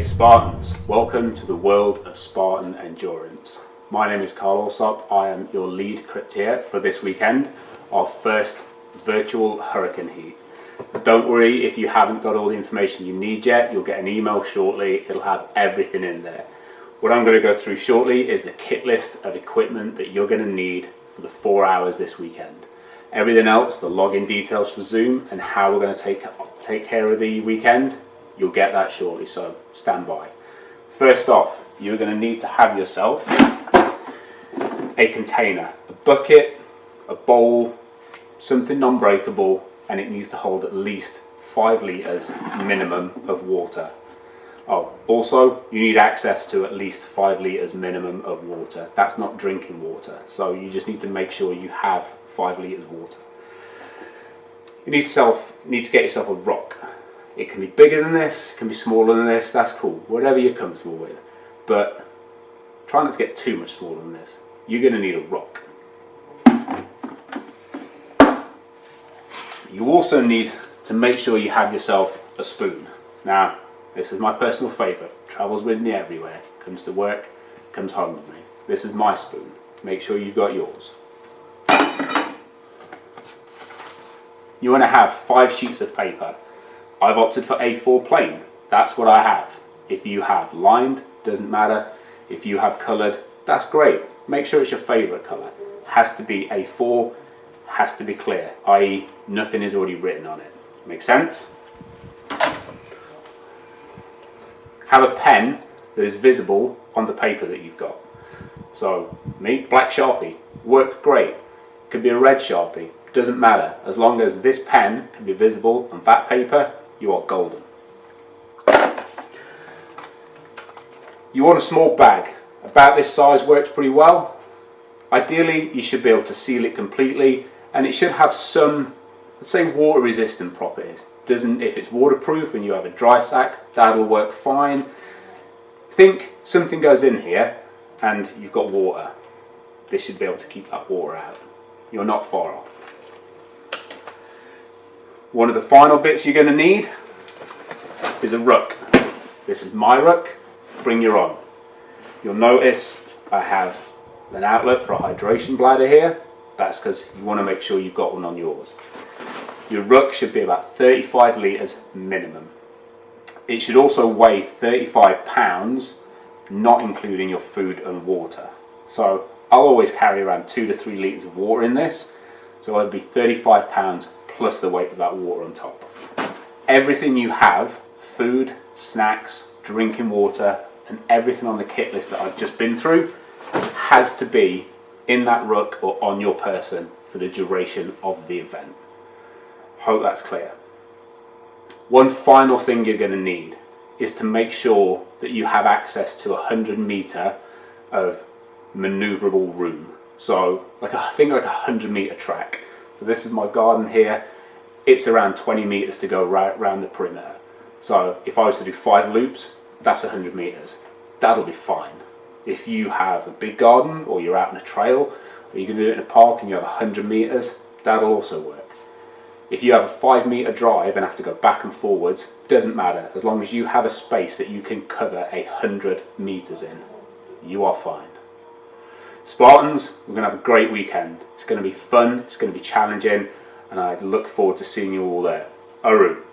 Hey Spartans, welcome to the world of Spartan endurance. My name is Carl Alsop. I am your lead cricketer for this weekend, our first virtual hurricane heat. Don't worry if you haven't got all the information you need yet, you'll get an email shortly, it'll have everything in there. What I'm going to go through shortly is the kit list of equipment that you're going to need for the 4 hours this weekend. Everything else, the login details for Zoom and how we're going to take care of the weekend, you'll get that shortly, so stand by. First off, you're going to need to have yourself a container, a bucket, a bowl, something non-breakable, and it needs to hold at least 5 litres minimum of water. Oh, also you need access to at least 5 litres minimum of water. That's not drinking water, so you just need to make sure you have 5 litres water. You need to get yourself a rock. It can be bigger than this, it can be smaller than this, that's cool, whatever you're comfortable with. But try not to get too much smaller than this. You're going to need a rock. You also need to make sure you have yourself a spoon. Now, this is my personal favourite, travels with me everywhere, comes to work, comes home with me. This is my spoon, make sure you've got yours. You want to have 5 sheets of paper. I've opted for A4 plain, that's what I have. If you have lined, doesn't matter. If you have coloured, that's great. Make sure it's your favourite colour. Has to be A4, has to be clear, i.e. nothing is already written on it. Make sense? Have a pen that is visible on the paper that you've got. So, for me, black Sharpie, works great. Could be a red Sharpie, doesn't matter. As long as this pen can be visible on that paper, you are golden. You want a small bag. About this size works pretty well. Ideally, you should be able to seal it completely, and it should have some, let's say, water resistant properties. If it's waterproof and you have a dry sack, that'll work fine. Think something goes in here and you've got water. This should be able to keep that water out. You're not far off. One of the final bits you're going to need is a ruck. This is my ruck, bring your own. You'll notice I have an outlet for a hydration bladder here. That's because you want to make sure you've got one on yours. Your ruck should be about 35 litres minimum. It should also weigh 35 pounds, not including your food and water. So I'll always carry around 2 to 3 litres of water in this. So it'll be 35 pounds plus the weight of that water on top. Everything you have, food, snacks, drinking water, and everything on the kit list that I've just been through, has to be in that ruck or on your person for the duration of the event. Hope that's clear. One final thing you're going to need is to make sure that you have access to 100 metre of manoeuvrable room. So think like a 100 metre track. So this is my garden here. It's around 20 metres to go right around the perimeter. So if I was to do 5 loops, that's 100 metres. That'll be fine. If you have a big garden or you're out on a trail or you're going to do it in a park and you have 100 metres, that'll also work. If you have a 5 metre drive and have to go back and forwards, doesn't matter. As long as you have a space that you can cover 100 metres in, you are fine. Spartans, we're going to have a great weekend. It's going to be fun, it's going to be challenging, and I look forward to seeing you all there. Aru.